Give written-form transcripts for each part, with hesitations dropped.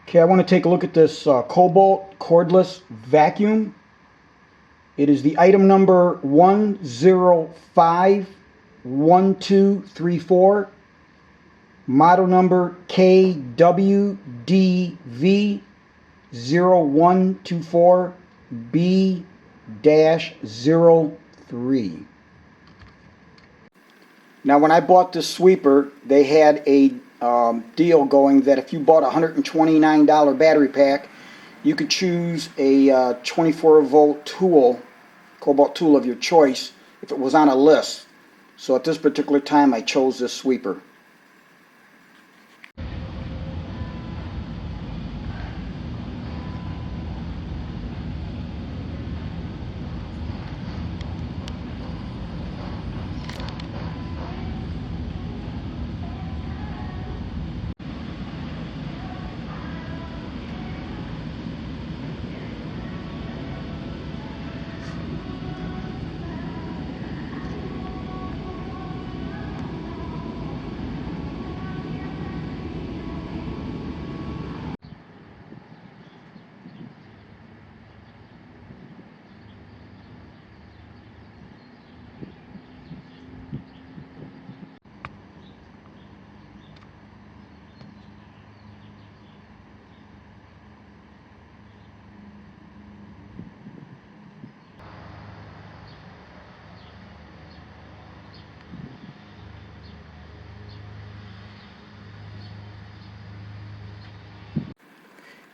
Okay, I want to take a look at this Kobalt Cordless Vacuum. It is the item number 1051234, model number KWDV 0124B-03. Now, when I bought this sweeper, they had a deal going that if you bought a $129 battery pack, you could choose a 24 volt tool, Kobalt tool of your choice, if it was on a list. So at this particular time, I chose this sweeper.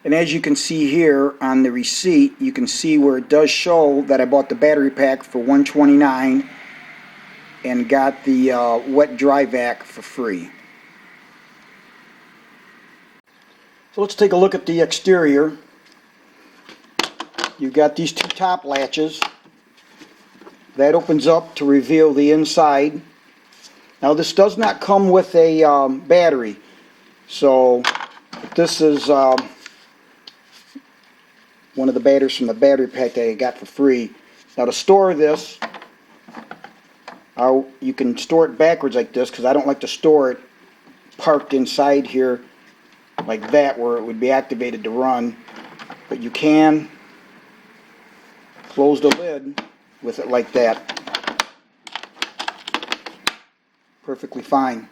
And as you can see here on the receipt, you can see where it does show that I bought the battery pack for $129 and got the wet dry vac for free. So let's take a look at the exterior. You've got these two top latches. That opens up to reveal the inside. Now this does not come with a battery, so this is one of the batteries from the battery pack that I got for free. Now to store this, you can store it backwards like this, because I don't like to store it parked inside here like that where it would be activated to run. But you can close the lid with it like that. Perfectly fine.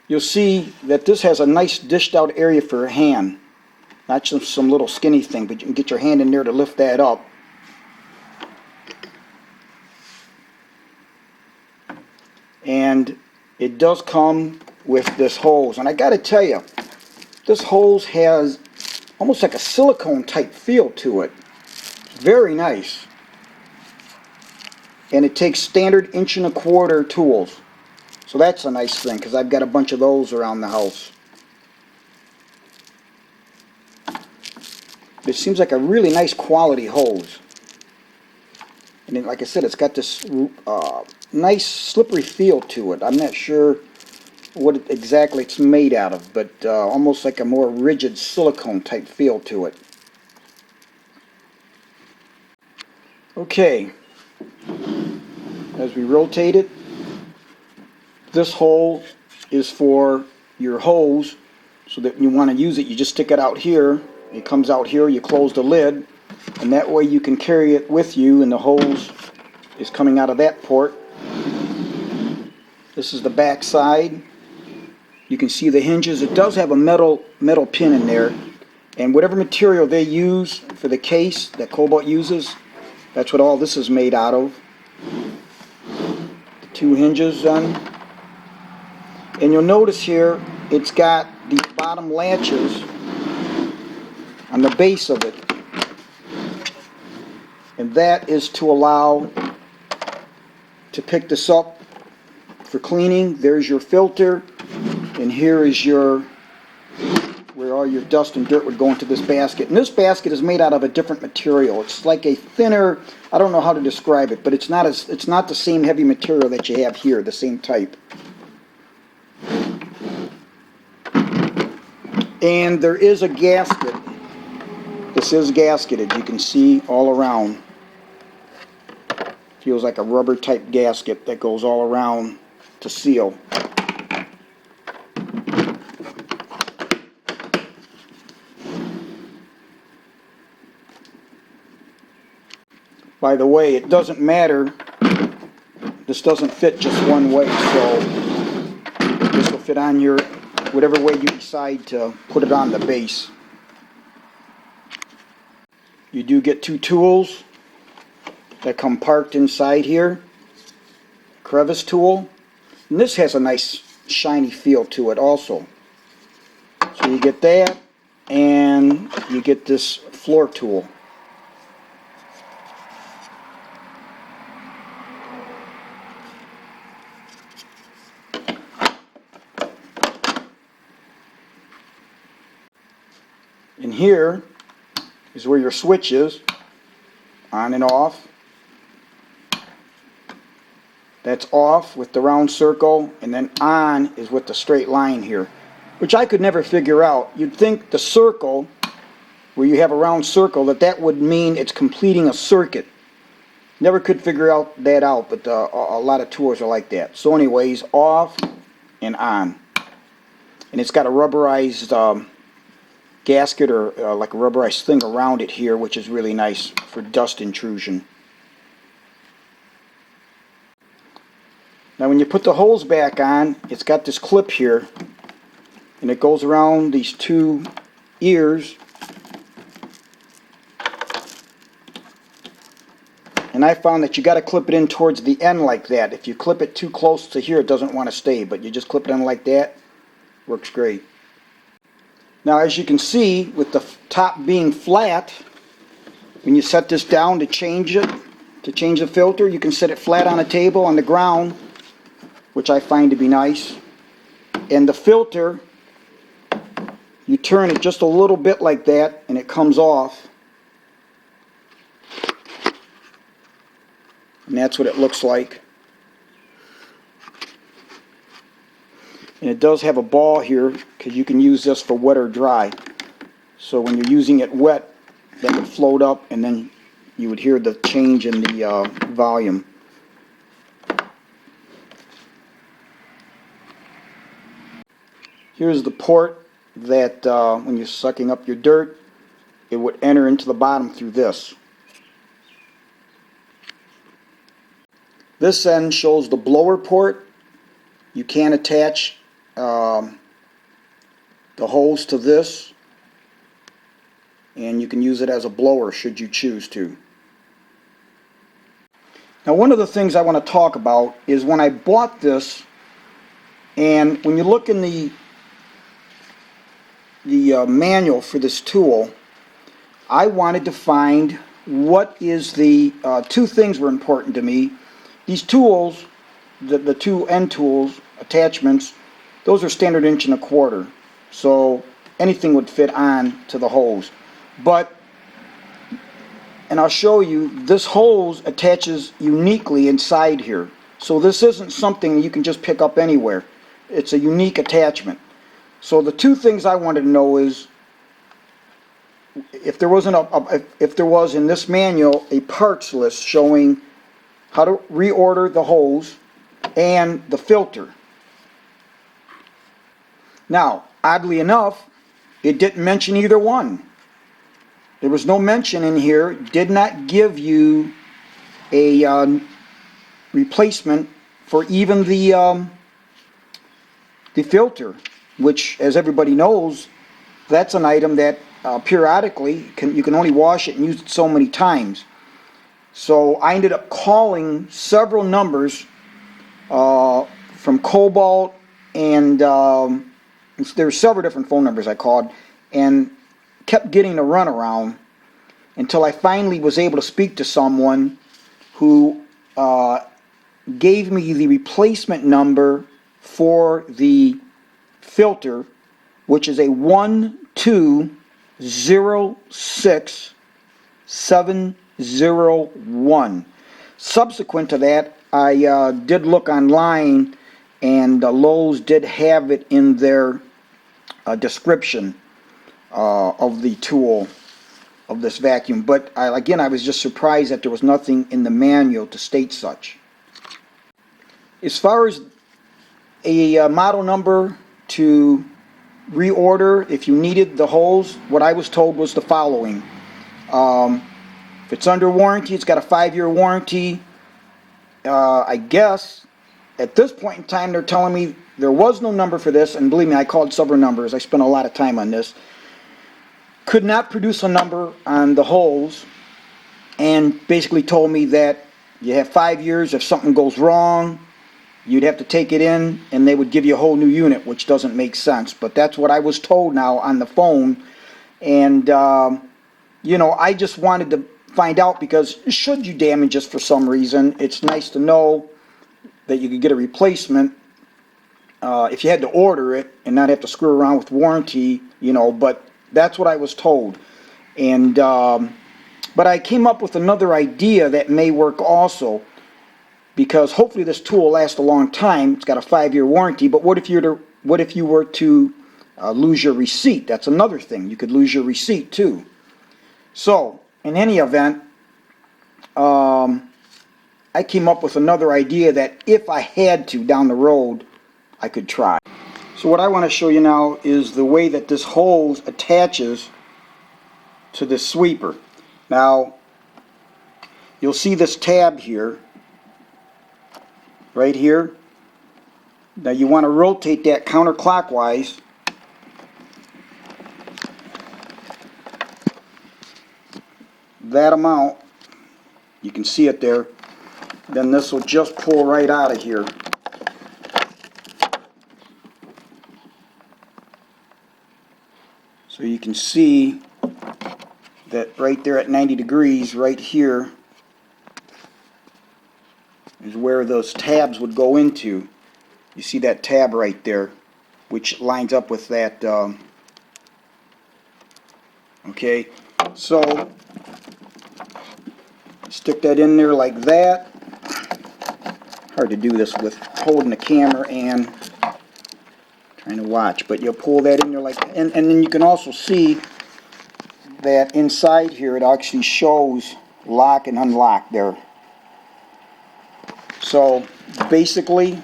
You'll see that this has a nice dished out area for a hand. Not just some little skinny thing, but you can get your hand in there to lift that up. And it does come with this hose. And I got to tell you, this hose has almost like a silicone type feel to it. Very nice. And it takes standard 1¼ inch tools. So that's a nice thing, because I've got a bunch of those around the house. It seems like a really nice quality hose. And then, like I said, it's got this nice slippery feel to it. I'm not sure what exactly it's made out of, but almost like a more rigid silicone type feel to it. Okay, as we rotate it, this hole is for your hose, so that when you want to use it, you just stick it out here. It comes out here, you close the lid, and that way you can carry it with you, and the hose is coming out of that port. This is the back side. You can see the hinges. It does have a metal pin in there, and whatever material they use for the case that Kobalt uses, that's what all this is made out of. The two hinges then. And you'll notice here, it's got these bottom latches on the base of it, and that is to allow to pick this up for cleaning. There's your filter, and here is your where all your dust and dirt would go into this basket. And this basket is made out of a different material. It's like a thinner, I don't know how to describe it, but it's not the same heavy material that you have here, the same type. And there is a gasket. This is gasketed, you can see all around. Feels like a rubber type gasket that goes all around to seal. By the way, it doesn't matter. This doesn't fit just one way, so this will fit on your, whatever way you decide to put it on the base. You do get two tools that come parked inside here. Crevice tool. And this has a nice shiny feel to it also. So you get that, and you get this floor tool. And here is where your switch is, on and off. That's off with the round circle, and then on is with the straight line here, which I could never figure out. You'd think the circle, where you have a round circle, that would mean it's completing a circuit. Never could figure that out, but a lot of tools are like that. So anyways, off and on. And it's got a rubberized gasket, or like a rubberized thing around it here, which is really nice for dust intrusion. Now when you put the hose back on, it's got this clip here, and it goes around these two ears. And I found that you got to clip it in towards the end like that. If you clip it too close to here, it doesn't want to stay, but you just clip it in like that. Works great. Now as you can see, with the top being flat, when you set this down to change it, to change the filter, you can set it flat on a table on the ground, which I find to be nice. And the filter, you turn it just a little bit like that and it comes off. And that's what it looks like. And it does have a ball here, because you can use this for wet or dry. So when you're using it wet, that would float up, and then you would hear the change in the volume. Here's the port that when you're sucking up your dirt, it would enter into the bottom through this. This end shows the blower port. You can attach the hose to this, and you can use it as a blower should you choose to. Now one of the things I want to talk about is when I bought this, and when you look in the manual for this tool, I wanted to find what is the two things were important to me. These tools, the two end tools, attachments, those are standard 1.25 inches, so anything would fit on to the hose. But, and I'll show you, this hose attaches uniquely inside here. So this isn't something you can just pick up anywhere. It's a unique attachment. So the two things I wanted to know is if there wasn't if there was in this manual a parts list showing how to reorder the hose and the filter. Now, oddly enough, it didn't mention either one. There was no mention in here. Did not give you a replacement for even the filter, which, as everybody knows, that's an item that periodically you can only wash it and use it so many times. So I ended up calling several numbers from Kobalt, and there were several different phone numbers I called, and kept getting a runaround until I finally was able to speak to someone who gave me the replacement number for the filter, which is a 1206701. Subsequent to that, I did look online, and Lowe's did have it in their description of the tool, of this vacuum. But again, I was just surprised that there was nothing in the manual to state such. As far as a model number to reorder if you needed the hose, what I was told was the following. If it's under warranty, it's got a 5-year warranty. I guess at this point in time they're telling me there was no number for this, and believe me, I called several numbers. I spent a lot of time on this. Could not produce a number on the holes, and basically told me that you have 5 years. If something goes wrong, you'd have to take it in and they would give you a whole new unit, which doesn't make sense. But that's what I was told now on the phone. And you know, I just wanted to find out, because should you damage this for some reason, it's nice to know that you could get a replacement if you had to order it and not have to screw around with warranty, you know. But that's what I was told. And but I came up with another idea that may work also, because hopefully this tool will last a long time. It's got a 5-year warranty. But what if you were to lose your receipt? That's another thing. You could lose your receipt too. So in any event, I came up with another idea that if I had to down the road, I could try. So what I want to show you now is the way that this hose attaches to this sweeper. Now, you'll see this tab here, right here. Now you want to rotate that counterclockwise. That amount, you can see it there. Then this will just pull right out of here. So you can see that right there at 90 degrees, right here, is where those tabs would go into. You see that tab right there, which lines up with that. Okay, so stick that in there like that. Hard to do this with holding the camera and trying to watch, but you'll pull that in there like that. And then you can also see that inside here it actually shows lock and unlock there. So basically,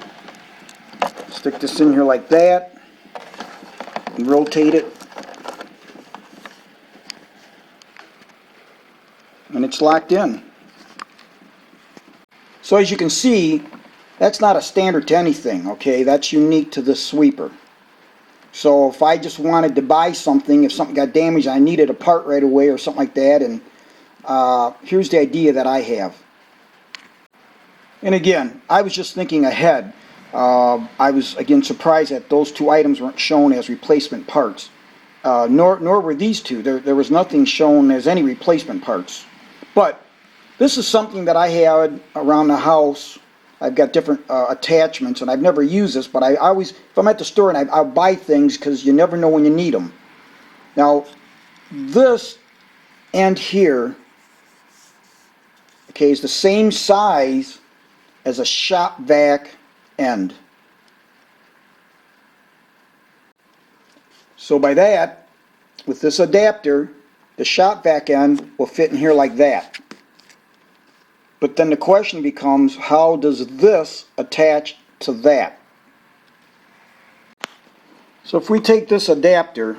stick this in here like that and rotate it, and it's locked in. So as you can see, that's not a standard to anything, okay? That's unique to this sweeper. So if I just wanted to buy something, if something got damaged, I needed a part right away or something like that, and here's the idea that I have. And again, I was just thinking ahead. I was, again, surprised that those two items weren't shown as replacement parts. Nor were these two. There was nothing shown as any replacement parts. But this is something that I had around the house. I've got different attachments, and I've never used this, but I always, if I'm at the store, and I'll buy things because you never know when you need them. Now, this end here, okay, is the same size as a shop vac end. So by that, with this adapter, the shop vac end will fit in here like that. But then the question becomes, how does this attach to that? So if we take this adapter,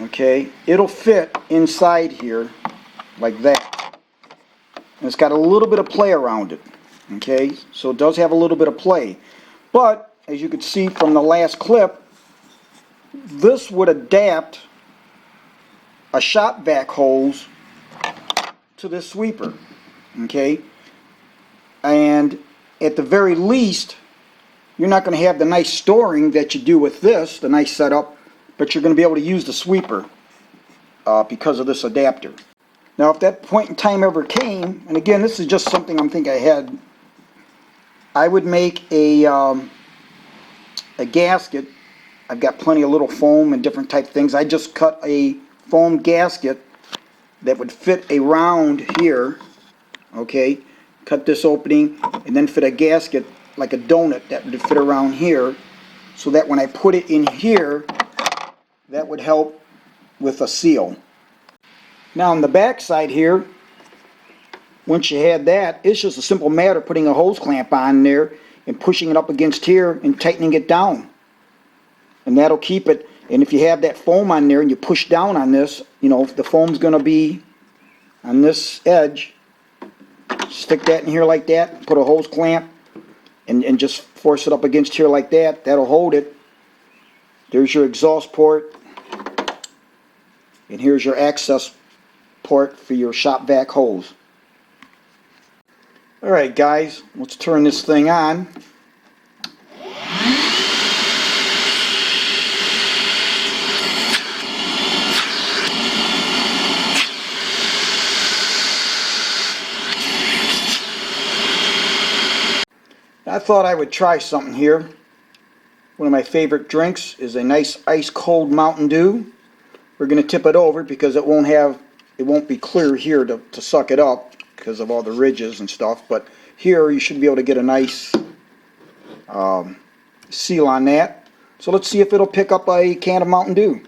okay, it'll fit inside here like that. And it's got a little bit of play around it, okay, so it does have a little bit of play. But as you could see from the last clip, this would adapt a shop vac hose to this sweeper, okay? And at the very least, you're not going to have the nice storing that you do with this, the nice setup, but you're going to be able to use the sweeper because of this adapter. Now, if that point in time ever came, and again, this is just something I'm thinking ahead, I would make a gasket. I've got plenty of little foam and different type things. I just cut a foam gasket that would fit around here, okay, cut this opening, and then fit a gasket like a donut that would fit around here, so that when I put it in here, that would help with a seal. Now on the back side here, once you had that, it's just a simple matter of putting a hose clamp on there and pushing it up against here and tightening it down, and that'll keep it. And if you have that foam on there and you push down on this, you know, the foam's going to be on this edge. Stick that in here like that, put a hose clamp, and just force it up against here like that. That'll hold it. There's your exhaust port, and here's your access port for your shop vac hose. Alright guys, let's turn this thing on. I thought I would try something here. One of my favorite drinks is a nice ice cold Mountain Dew. We're going to tip it over because it won't be clear here to suck it up because of all the ridges and stuff, but here you should be able to get a nice seal on that. So let's see if it'll pick up a can of Mountain Dew.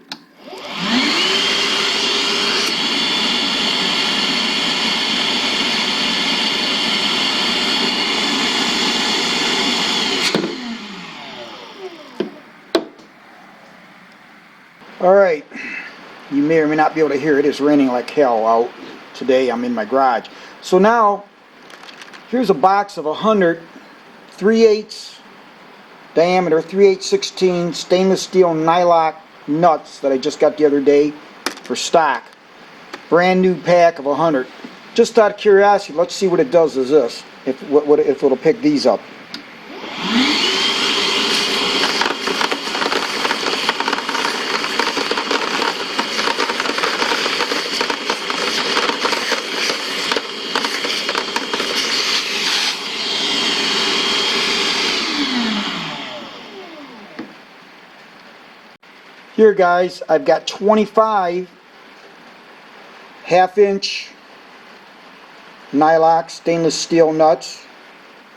Alright, you may or may not be able to hear it. It's raining like hell out today. I'm in my garage. So now, here's a box of 100 3/8 diameter, 3/8/16 stainless steel nylock nuts that I just got the other day for stock. Brand new pack of 100. Just out of curiosity, let's see what it does is this. If it'll pick these up. Here guys, I've got 25 half-inch nylock stainless steel nuts.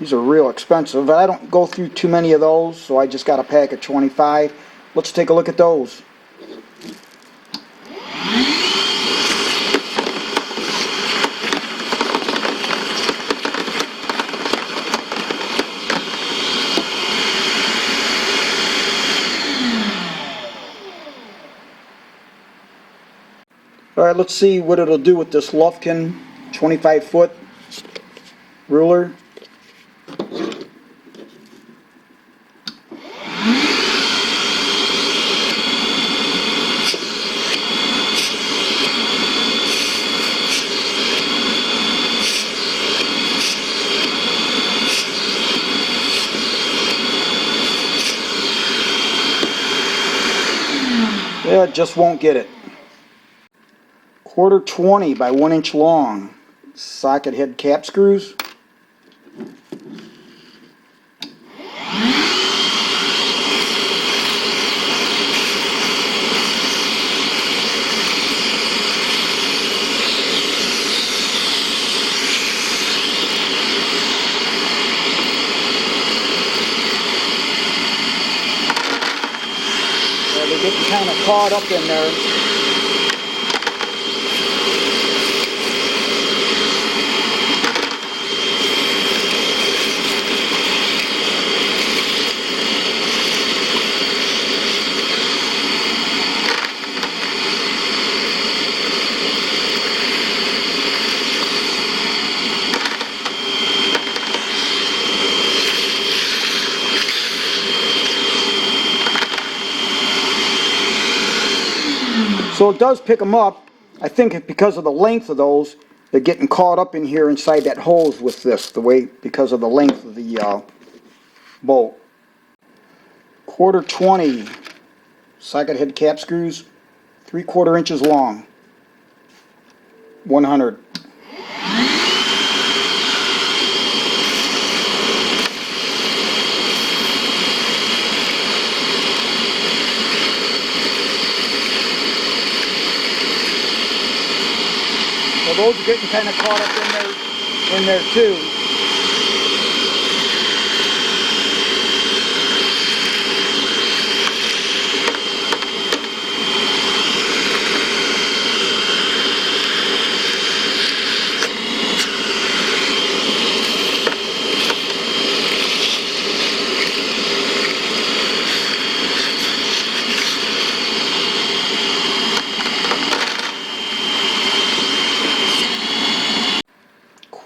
These are real expensive, but I don't go through too many of those, so I just got a pack of 25. Let's take a look at those. Alright, let's see what it'll do with this Lufkin 25-foot ruler. Yeah, it just won't get it. 1/4 by 1 inch long socket head cap screws. They're getting kind of caught up in there. So it does pick them up. I think because of the length of those, they're getting caught up in here inside that hose with this, because of the length of the bolt. 1/4 socket head cap screws, 3/4 inches long, 100. Well, those are getting kind of caught up in there too.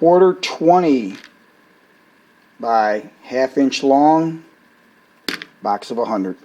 3/4, 20 by 1/2 inch long, box of 100.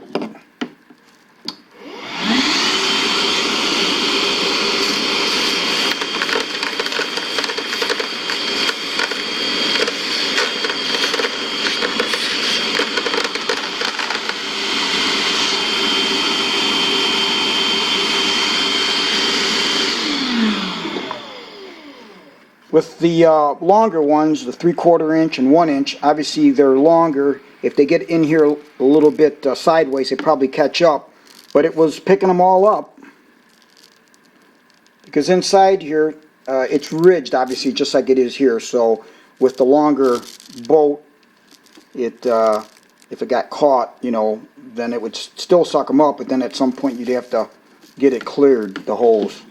With the longer ones, the 3/4 inch and 1 inch, obviously they're longer. If they get in here a little bit sideways, they probably catch up. But it was picking them all up. Because inside here, it's ridged, obviously, just like it is here. So with the longer bolt, if it got caught, you know, then it would still suck them up. But then at some point, you'd have to get it cleared, the holes.